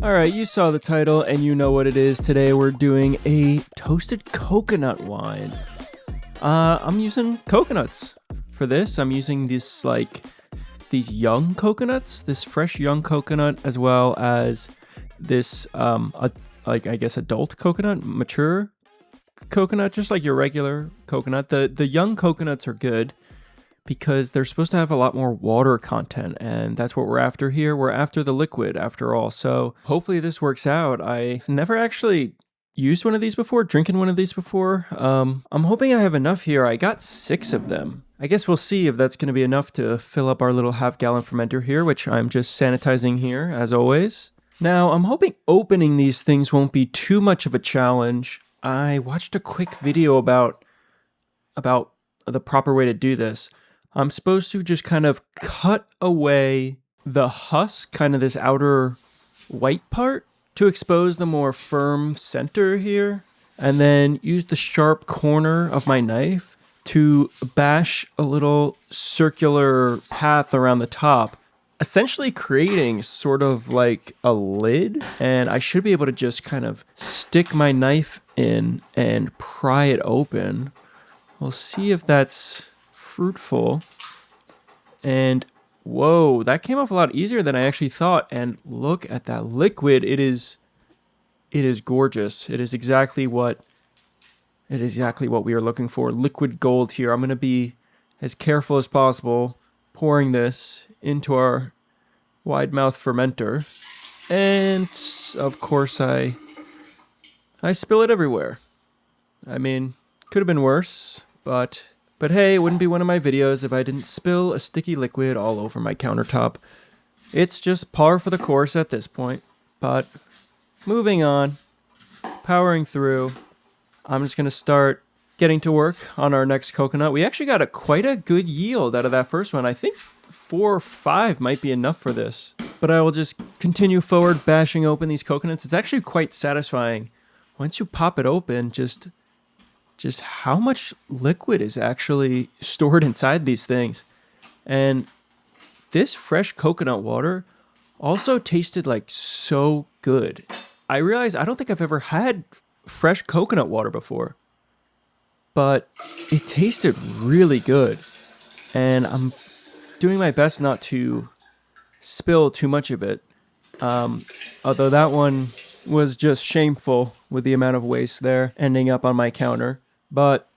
Alright, you saw the title and you know what it is. Today we're doing a toasted coconut wine. I'm using coconuts for this. I'm using these young coconuts, this fresh young coconut, as well as this I guess adult coconut, mature coconut, just like your regular coconut. The young coconuts are good because they're supposed to have a lot more water content, and that's what we're after here. We're after the liquid after all, so hopefully this works out. I've never actually used one of these before, drinking one of these before. I'm hoping I have enough here. I got 6 of them. I guess we'll see if that's going to be enough to fill up our little half-gallon fermenter here, which I'm just sanitizing here, as always. Now, I'm hoping opening these things won't be too much of a challenge. I watched a quick video about the proper way to do this. I'm supposed to just kind of cut away the husk, kind of this outer white part, to expose the more firm center here, and then use the sharp corner of my knife to bash a little circular path around the top, essentially creating sort of like a lid. And I should be able to just kind of stick my knife in and pry it open. We'll see if that's fruitful. And whoa, that came off a lot easier than I actually thought. And look at that liquid. It is gorgeous. It is exactly what we are looking for. Liquid gold here. I'm going to be as careful as possible pouring this into our wide mouth fermenter. And of course I spill it everywhere. I mean, could have been worse, but hey, it wouldn't be one of my videos if I didn't spill a sticky liquid all over my countertop. It's just par for the course at this point. But moving on, powering through, I'm just going to start getting to work on our next coconut. We actually got quite a good yield out of that first one. I think 4 or 5 might be enough for this. But I will just continue forward, bashing open these coconuts. It's actually quite satisfying. Once you pop it open, just how much liquid is actually stored inside these things. And this fresh coconut water also tasted like so good. I realized I don't think I've ever had fresh coconut water before, but it tasted really good. And I'm doing my best not to spill too much of it. Although that one was just shameful with the amount of waste there ending up on my counter. But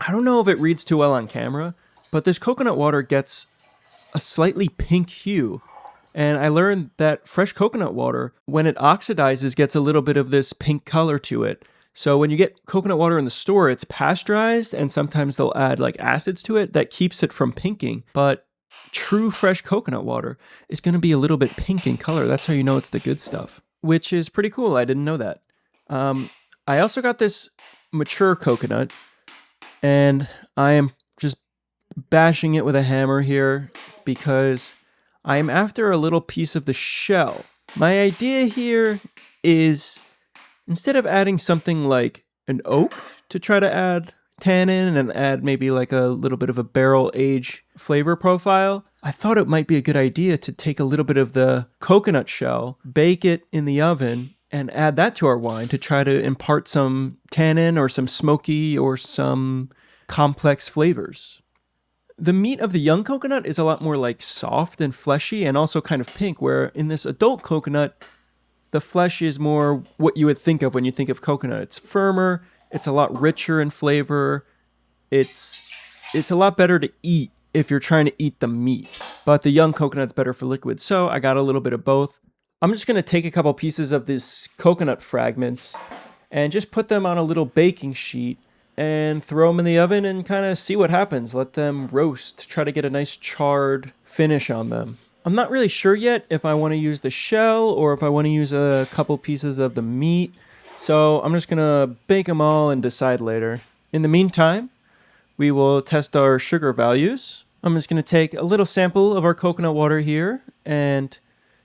I don't know if it reads too well on camera, but this coconut water gets a slightly pink hue. And I learned that fresh coconut water, when it oxidizes, gets a little bit of this pink color to it. So when you get coconut water in the store, it's pasteurized, and sometimes they'll add like acids to it that keeps it from pinking. But true fresh coconut water is going to be a little bit pink in color. That's how you know it's the good stuff, which is pretty cool. I didn't know that. I also got this mature coconut, and I am just bashing it with a hammer here because I am after a little piece of the shell. My idea here is, instead of adding something like an oak to try to add tannin and add maybe like a little bit of a barrel age flavor profile, I thought it might be a good idea to take a little bit of the coconut shell, bake it in the oven, and add that to our wine to try to impart some tannin or some smoky or some complex flavors. The meat of the young coconut is a lot more like soft and fleshy and also kind of pink, where in this adult coconut, the flesh is more what you would think of when you think of coconut. It's firmer, it's a lot richer in flavor, it's a lot better to eat if you're trying to eat the meat. But the young coconut's better for liquid, so I got a little bit of both. I'm just going to take a couple pieces of these coconut fragments and just put them on a little baking sheet and throw them in the oven and kind of see what happens. Let them roast, try to get a nice charred finish on them. I'm not really sure yet if I want to use the shell or if I want to use a couple pieces of the meat. So I'm just going to bake them all and decide later. In the meantime, we will test our sugar values. I'm just going to take a little sample of our coconut water here and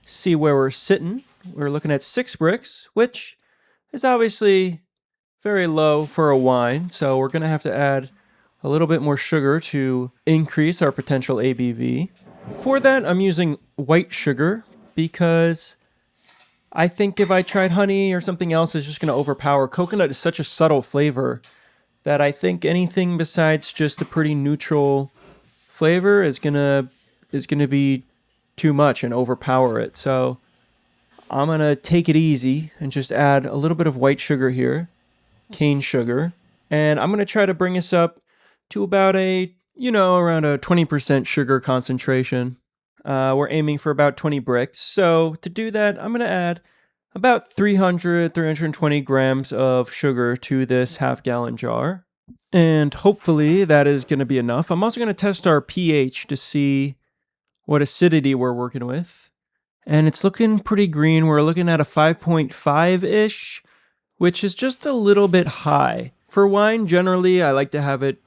see where we're sitting. We're looking at 6 Brix, which is obviously very low for a wine, so we're going to have to add a little bit more sugar to increase our potential ABV. For that, I'm using white sugar because I think if I tried honey or something else, it's just going to overpower. Coconut is such a subtle flavor that I think anything besides just a pretty neutral flavor is gonna be too much and overpower it. So I'm gonna take it easy and just add a little bit of white sugar here, cane sugar, and I'm gonna try to bring us up to about around a 20% sugar concentration. We're aiming for about 20 Brix. So to do that, I'm gonna add about 320 grams of sugar to this half-gallon jar. And hopefully that is going to be enough. I'm also going to test our pH to see what acidity we're working with. And it's looking pretty green. We're looking at a 5.5-ish, which is just a little bit high. For wine, generally, I like to have it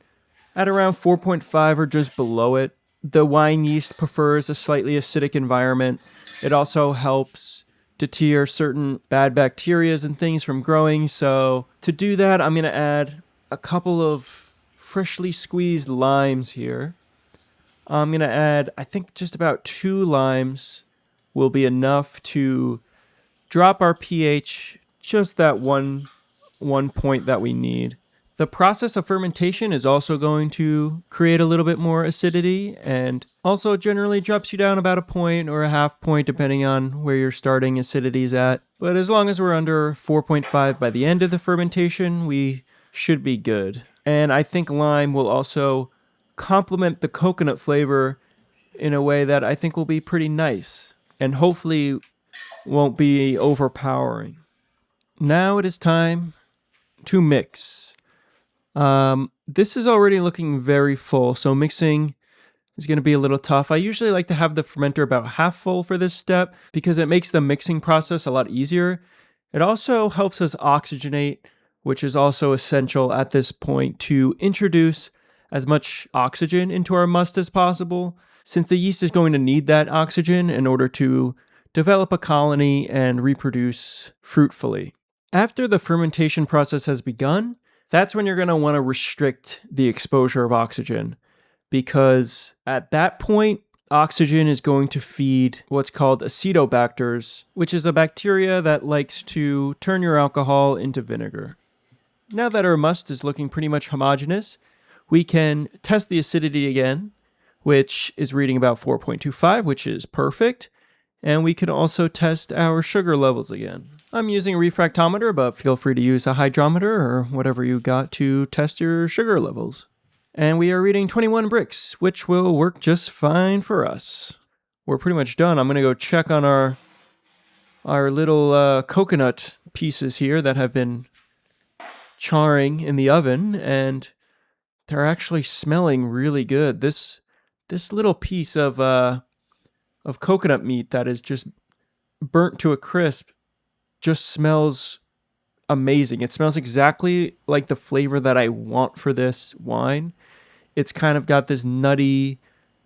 at around 4.5 or just below it. The wine yeast prefers a slightly acidic environment. It also helps deter certain bad bacteria and things from growing. So to do that, I'm going to add a couple of freshly squeezed limes here. I'm going to add, I think just about 2 limes will be enough to drop our pH just that one point that we need. The process of fermentation is also going to create a little bit more acidity and also generally drops you down about a point or a half point depending on where your starting acidity is at. But as long as we're under 4.5 by the end of the fermentation, we should be good. And I think lime will also complement the coconut flavor in a way that I think will be pretty nice and hopefully won't be overpowering. Now it is time to mix. This is already looking very full, so mixing is going to be a little tough. I usually like to have the fermenter about half full for this step because it makes the mixing process a lot easier. It also helps us oxygenate, which is also essential at this point to introduce as much oxygen into our must as possible, since the yeast is going to need that oxygen in order to develop a colony and reproduce fruitfully. After the fermentation process has begun, that's when you're going to want to restrict the exposure of oxygen, because at that point, oxygen is going to feed what's called acetobacters, which is a bacteria that likes to turn your alcohol into vinegar. Now that our must is looking pretty much homogeneous, we can test the acidity again, which is reading about 4.25, which is perfect. And we can also test our sugar levels again. I'm using a refractometer, but feel free to use a hydrometer or whatever you got to test your sugar levels. And we are reading 21 Brix, which will work just fine for us. We're pretty much done. I'm going to go check on our little coconut pieces here that have been charring in the oven, and they're actually smelling really good. This little piece of coconut meat that is just burnt to a crisp just smells amazing. It smells exactly like the flavor that I want for this wine. It's kind of got this nutty,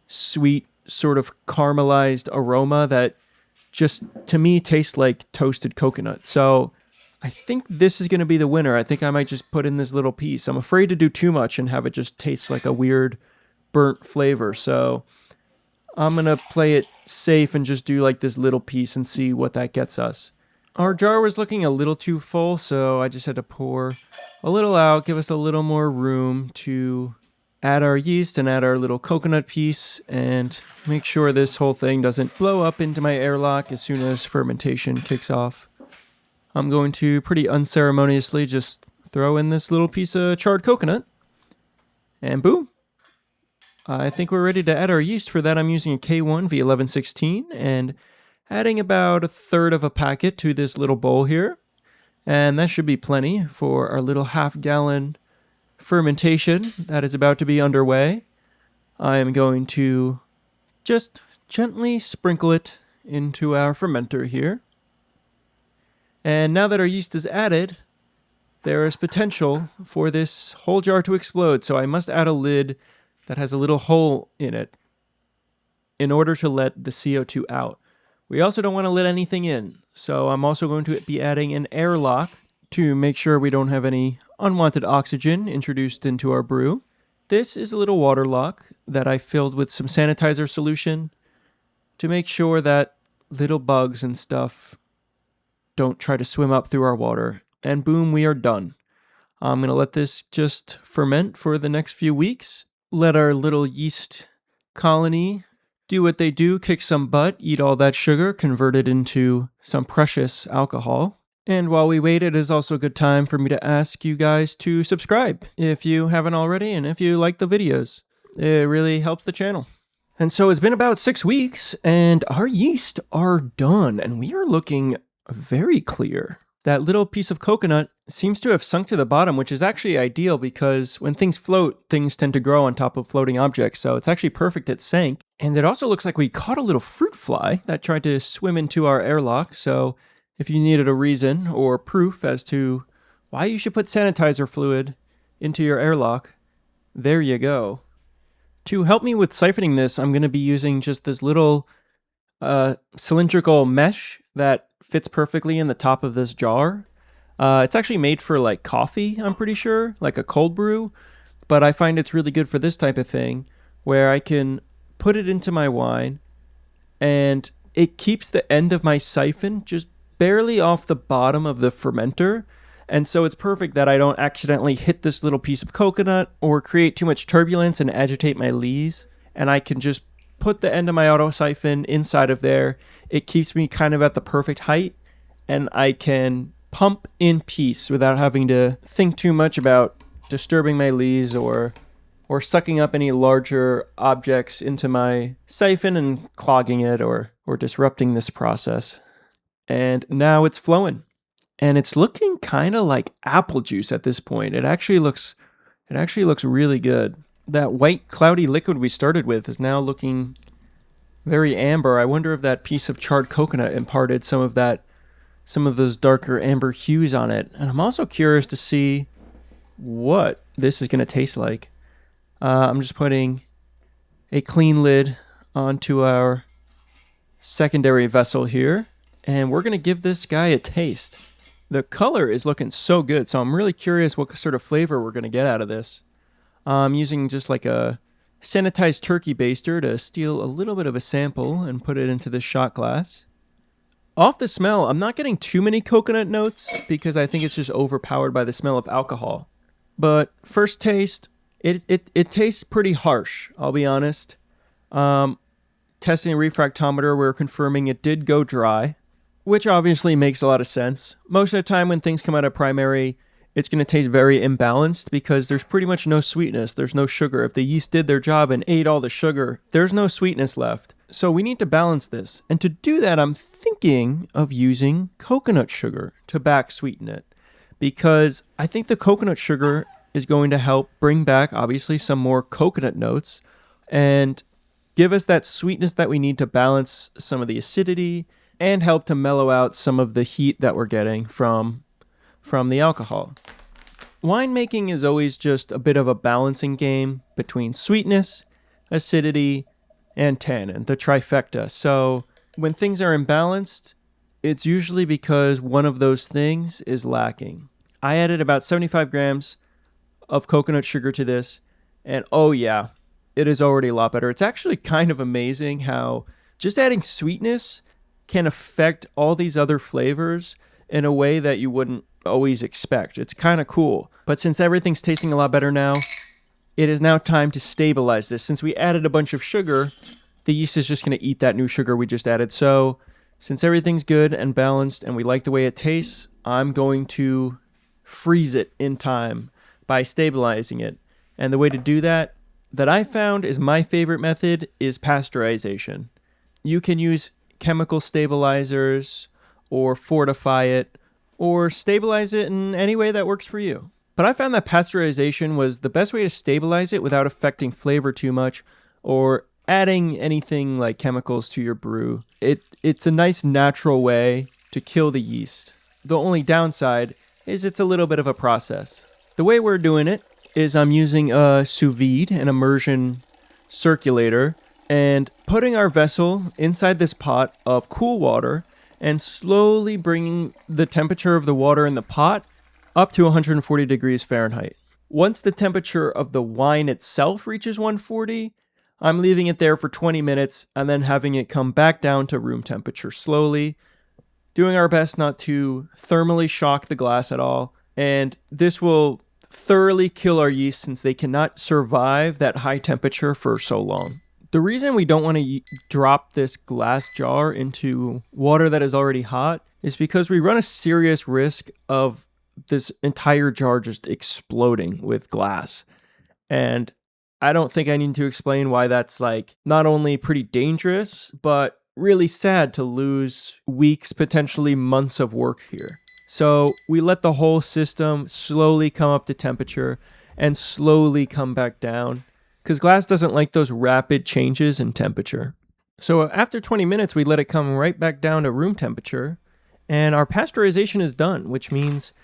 sweet, sort of caramelized aroma that just, to me, tastes like toasted coconut. So I think this is going to be the winner. I think I might just put in this little piece. I'm afraid to do too much and have it just taste like a weird burnt flavor. So I'm going to play it safe and just do like this little piece and see what that gets us. Our jar was looking a little too full, so I just had to pour a little out, give us a little more room to add our yeast and add our little coconut piece and make sure this whole thing doesn't blow up into my airlock as soon as fermentation kicks off. I'm going to pretty unceremoniously just throw in this little piece of charred coconut, and boom. I think we're ready to add our yeast. For that, I'm using a K1 V1116 and adding about a third of a packet to this little bowl here. And that should be plenty for our little half-gallon fermentation that is about to be underway. I am going to just gently sprinkle it into our fermenter here. And now that our yeast is added, there is potential for this whole jar to explode. So I must add a lid that has a little hole in it in order to let the CO2 out. We also don't want to let anything in, so I'm also going to be adding an airlock to make sure we don't have any unwanted oxygen introduced into our brew. This is a little water lock that I filled with some sanitizer solution to make sure that little bugs and stuff don't try to swim up through our water. And boom, we are done. I'm going to let this just ferment for the next few weeks. Let our little yeast colony do what they do, kick some butt, eat all that sugar, convert it into some precious alcohol. And while we wait, it is also a good time for me to ask you guys to subscribe if you haven't already, and if you like the videos. It really helps the channel. And so it's been about 6 weeks, and our yeast are done, and we are looking very clear. That little piece of coconut seems to have sunk to the bottom, which is actually ideal because when things float, things tend to grow on top of floating objects. So it's actually perfect it sank. And it also looks like we caught a little fruit fly that tried to swim into our airlock. So if you needed a reason or proof as to why you should put sanitizer fluid into your airlock, there you go. To help me with siphoning this, I'm going to be using just this little cylindrical mesh that fits perfectly in the top of this jar. It's actually made for like coffee, I'm pretty sure, like a cold brew, but I find it's really good for this type of thing where I can put it into my wine and it keeps the end of my siphon just barely off the bottom of the fermenter. And so it's perfect that I don't accidentally hit this little piece of coconut or create too much turbulence and agitate my lees. And I can just put the end of my auto siphon inside of there. It keeps me kind of at the perfect height, and I can pump in peace without having to think too much about disturbing my lees or sucking up any larger objects into my siphon and clogging it or disrupting this process. And now it's flowing, and it's looking kind of like apple juice at this point. It actually looks really good. That white cloudy liquid we started with is now looking very amber. I wonder if that piece of charred coconut imparted some of those darker amber hues on it. And I'm also curious to see what this is going to taste like. I'm just putting a clean lid onto our secondary vessel here, and we're going to give this guy a taste. The color is looking so good, so I'm really curious what sort of flavor we're going to get out of this. I'm using just like a sanitized turkey baster to steal a little bit of a sample and put it into this shot glass. Off the smell, I'm not getting too many coconut notes because I think it's just overpowered by the smell of alcohol. But first taste, it tastes pretty harsh, I'll be honest. Testing a refractometer, we're confirming it did go dry, which obviously makes a lot of sense. Most of the time when things come out of primary, it's going to taste very imbalanced because there's pretty much no sweetness. There's no sugar. If the yeast did their job and ate all the sugar, there's no sweetness left. So we need to balance this. And to do that, I'm thinking of using coconut sugar to back sweeten it, because I think the coconut sugar is going to help bring back, obviously, some more coconut notes and give us that sweetness that we need to balance some of the acidity and help to mellow out some of the heat that we're getting from the alcohol. Winemaking is always just a bit of a balancing game between sweetness, acidity, and tannin, the trifecta. So when things are imbalanced, it's usually because one of those things is lacking. I added about 75 grams of coconut sugar to this, and oh yeah, it is already a lot better. It's actually kind of amazing how just adding sweetness can affect all these other flavors in a way that you wouldn't always expect. It's kind of cool. But since everything's tasting a lot better now, it is now time to stabilize this. Since we added a bunch of sugar, the yeast is just going to eat that new sugar we just added. So since everything's good and balanced and we like the way it tastes, I'm going to freeze it in time by stabilizing it. And the way to do that I found is my favorite method is pasteurization. You can use chemical stabilizers or fortify it, or stabilize it in any way that works for you. But I found that pasteurization was the best way to stabilize it without affecting flavor too much or adding anything like chemicals to your brew. It's a nice natural way to kill the yeast. The only downside is it's a little bit of a process. The way we're doing it is I'm using a sous vide, an immersion circulator, and putting our vessel inside this pot of cool water and slowly bringing the temperature of the water in the pot up to 140 degrees Fahrenheit. Once the temperature of the wine itself reaches 140, I'm leaving it there for 20 minutes and then having it come back down to room temperature slowly doing our best not to thermally shock the glass at all. And this will thoroughly kill our yeast since they cannot survive that high temperature for so long. The reason we don't want to drop this glass jar into water that is already hot is because we run a serious risk of this entire jar just exploding with glass. And I don't think I need to explain why that's like not only pretty dangerous, but really sad to lose weeks, potentially months of work here. So we let the whole system slowly come up to temperature and slowly come back down because glass doesn't like those rapid changes in temperature. So after 20 minutes, we let it come right back down to room temperature and our pasteurization is done, which means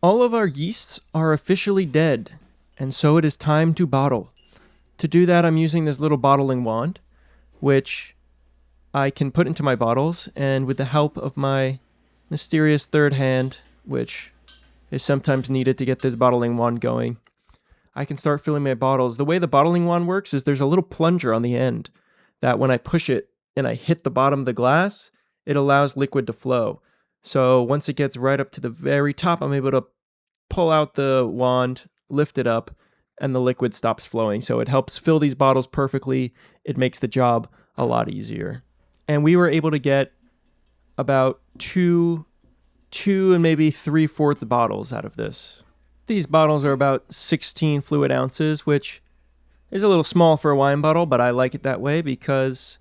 all of our yeasts are officially dead. And so it is time to bottle. To do that, I'm using this little bottling wand, which I can put into my bottles, and with the help of my mysterious third hand, which is sometimes needed to get this bottling wand going, I can start filling my bottles. The way the bottling wand works is there's a little plunger on the end that when I push it and I hit the bottom of the glass, it allows liquid to flow. So once it gets right up to the very top, I'm able to pull out the wand, lift it up, and the liquid stops flowing. So it helps fill these bottles perfectly. It makes the job a lot easier. And we were able to get about two and maybe 3/4 bottles out of this. These bottles are about 16 fluid ounces, which is a little small for a wine bottle, but I like it that way because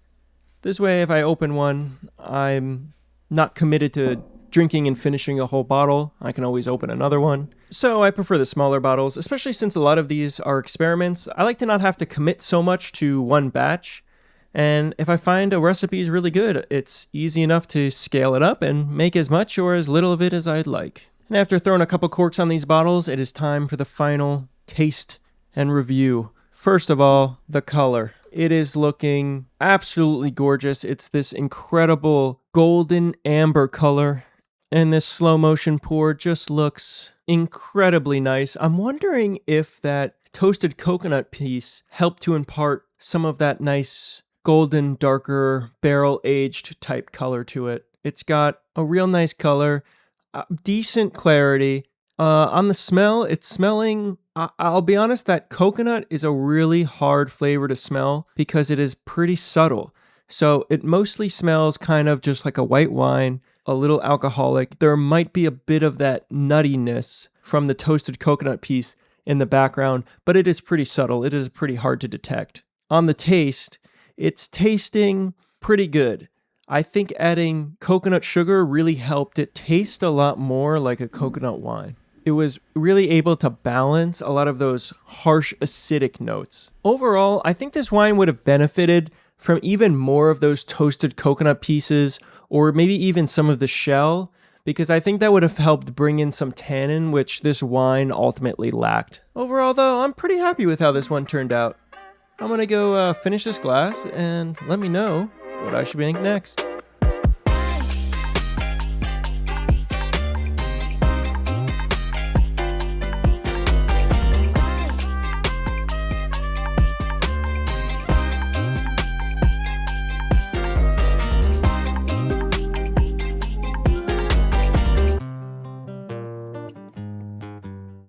this way, if I open one, I'm not committed to drinking and finishing a whole bottle. I can always open another one. So I prefer the smaller bottles, especially since a lot of these are experiments. I like to not have to commit so much to one batch. And if I find a recipe is really good, it's easy enough to scale it up and make as much or as little of it as I'd like. And after throwing a couple corks on these bottles, it is time for the final taste and review. First of all, the color. It is looking absolutely gorgeous. It's this incredible golden amber color. And this slow motion pour just looks incredibly nice. I'm wondering if that toasted coconut piece helped to impart some of that nice golden, darker, barrel-aged type color to it. It's got a real nice color, decent clarity. On the smell, it's smelling, I'll be honest, that coconut is a really hard flavor to smell because it is pretty subtle. So it mostly smells kind of just like a white wine, a little alcoholic. There might be a bit of that nuttiness from the toasted coconut piece in the background, but it is pretty subtle. It is pretty hard to detect. On the taste, it's tasting pretty good. I think adding coconut sugar really helped it taste a lot more like a coconut wine. It was really able to balance a lot of those harsh acidic notes. Overall, I think this wine would have benefited from even more of those toasted coconut pieces, or maybe even some of the shell, because I think that would have helped bring in some tannin, which this wine ultimately lacked. Overall, though, I'm pretty happy with how this one turned out. I'm gonna go finish this glass and let me know what I should make next.